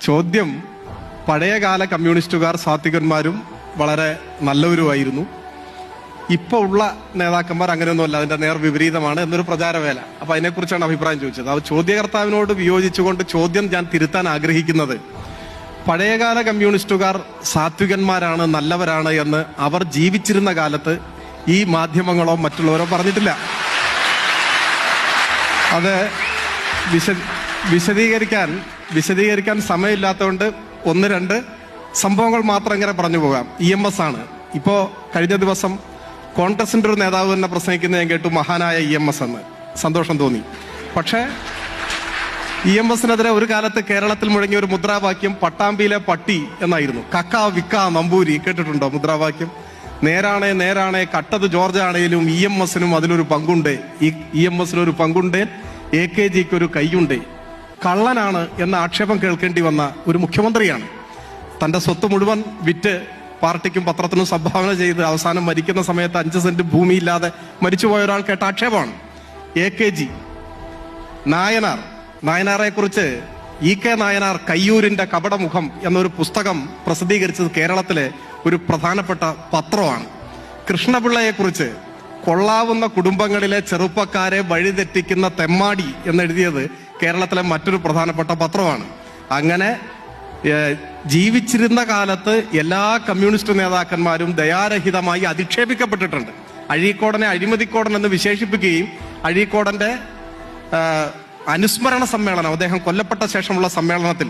ചോദ്യം, പഴയകാല കമ്മ്യൂണിസ്റ്റുകാർ സാത്വികന്മാരും വളരെ നല്ലവരുമായിരുന്നു, ഇപ്പോൾ ഉള്ള നേതാക്കന്മാർ അങ്ങനെയൊന്നുമല്ല, അതിന്റെ നേർ വിപരീതമാണ് എന്നൊരു പ്രചാരവേല. അപ്പൊ അതിനെക്കുറിച്ചാണ് അഭിപ്രായം ചോദിച്ചത്. അത് ചോദ്യകർത്താവിനോട് വിയോജിച്ചുകൊണ്ട് ചോദ്യം ഞാൻ തിരുത്താൻ ആഗ്രഹിക്കുന്നത്, പഴയകാല കമ്മ്യൂണിസ്റ്റുകാർ സാത്വികന്മാരാണ്, നല്ലവരാണ് എന്ന് അവർ ജീവിച്ചിരുന്ന കാലത്ത് ഈ മാധ്യമങ്ങളോ മറ്റുള്ളവരോ പറഞ്ഞിട്ടില്ല. അത് വിശദീകരിക്കാൻ സമയമില്ലാത്തതുകൊണ്ട് ഒന്ന് രണ്ട് സംഭവങ്ങൾ മാത്രം ഇങ്ങനെ പറഞ്ഞു പോകാം. EMS ആണ്. ഇപ്പോ കഴിഞ്ഞ ദിവസം കോൺഗ്രസിന്റെ ഒരു നേതാവ് തന്നെ പ്രസംഗിക്കുന്നത് ഞാൻ കേട്ടു, മഹാനായ EMS എന്ന്. സന്തോഷം തോന്നി. പക്ഷേ EMSനെതിരെ ഒരു കാലത്ത് കേരളത്തിൽ മുഴങ്ങിയ ഒരു മുദ്രാവാക്യം പട്ടാമ്പിയിലെ പട്ടി എന്നായിരുന്നു. കക്ക വിക്ക നമ്പൂരി, കേട്ടിട്ടുണ്ടോ മുദ്രാവാക്യം? നേരാണേ നേരാണേ, കട്ടത് ജോർജ് ആണേലും EMSനും അതിലൊരു പങ്കുണ്ട്, EMSനൊരു പങ്കുണ്ട്, AKGക്ക് ഒരു കൈയുണ്ട്. കള്ളനാണ് എന്ന ആക്ഷേപം കേൾക്കേണ്ടി വന്ന ഒരു മുഖ്യമന്ത്രിയാണ്. തന്റെ സ്വത്ത് മുഴുവൻ വിറ്റ് പാർട്ടിക്കും പത്രത്തിനും സംഭാവന ചെയ്ത് അവസാനം മരിക്കുന്ന സമയത്ത് 5 സെന്റ് ഭൂമിയില്ലാതെ മരിച്ചുപോയ ഒരാൾ കേട്ട ആക്ഷേപമാണ്. AKG നായനാറെ കുറിച്ച് EK നായനാർ കയ്യൂരിന്റെ കപടമുഖം എന്നൊരു പുസ്തകം പ്രസിദ്ധീകരിച്ചത് കേരളത്തിലെ ഒരു പ്രധാനപ്പെട്ട പത്രമാണ്. കൃഷ്ണപിള്ളയെ കുറിച്ച് കൊള്ളാവുന്ന കുടുംബങ്ങളിലെ ചെറുപ്പക്കാരെ വഴിതെറ്റിക്കുന്ന തെമ്മാടി എന്നെഴുതിയത് കേരളത്തിലെ മറ്റൊരു പ്രധാനപ്പെട്ട പത്രമാണ്. അങ്ങനെ ജീവിച്ചിരുന്ന കാലത്ത് എല്ലാ കമ്മ്യൂണിസ്റ്റ് നേതാക്കന്മാരും ദയാരഹിതമായി അധിക്ഷേപിക്കപ്പെട്ടിട്ടുണ്ട്. അഴീക്കോടനെ അഴിമതിക്കോടൻ എന്ന് വിശേഷിപ്പിക്കുകയും അഴീക്കോടന്റെ അനുസ്മരണ സമ്മേളനം, അദ്ദേഹം കൊല്ലപ്പെട്ട ശേഷമുള്ള സമ്മേളനത്തിൽ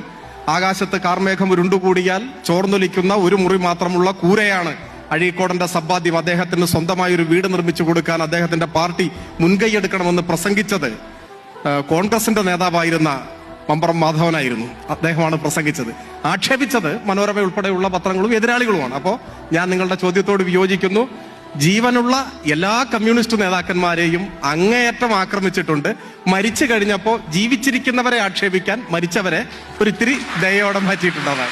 ആകാശത്ത് കാർമേഘം ഉരുണ്ടുകൂടിയാൽ ചോർന്നൊലിക്കുന്ന ഒരു മുറി മാത്രമുള്ള കൂരയാണ് അഴീക്കോടന്റെ സമ്പാദ്യം, അദ്ദേഹത്തിന് സ്വന്തമായി ഒരു വീട് നിർമ്മിച്ചു കൊടുക്കാൻ അദ്ദേഹത്തിന്റെ പാർട്ടി മുൻകൈയെടുക്കണമെന്ന് പ്രസംഗിച്ചത് കോൺഗ്രസിന്റെ നേതാവായിരുന്ന മമ്പറം മാധവനായിരുന്നു. അദ്ദേഹമാണ് പ്രസംഗിച്ചത്. ആക്ഷേപിച്ചത് മനോരമ ഉൾപ്പെടെയുള്ള പത്രങ്ങളും എതിരാളികളുമാണ്. അപ്പോൾ ഞാൻ നിങ്ങളുടെ ചോദ്യത്തോട് വിയോജിക്കുന്നു. ജീവനുള്ള എല്ലാ കമ്മ്യൂണിസ്റ്റ് നേതാക്കന്മാരെയും അങ്ങേയറ്റം ആക്രമിച്ചിട്ടുണ്ട്. മരിച്ചു കഴിഞ്ഞപ്പോൾ ജീവിച്ചിരിക്കുന്നവരെ ആക്ഷേപിക്കാൻ മരിച്ചവരെ ഒരിത്തിരി ദയയോടെ മാറ്റിയിട്ടുണ്ടാവാൻ.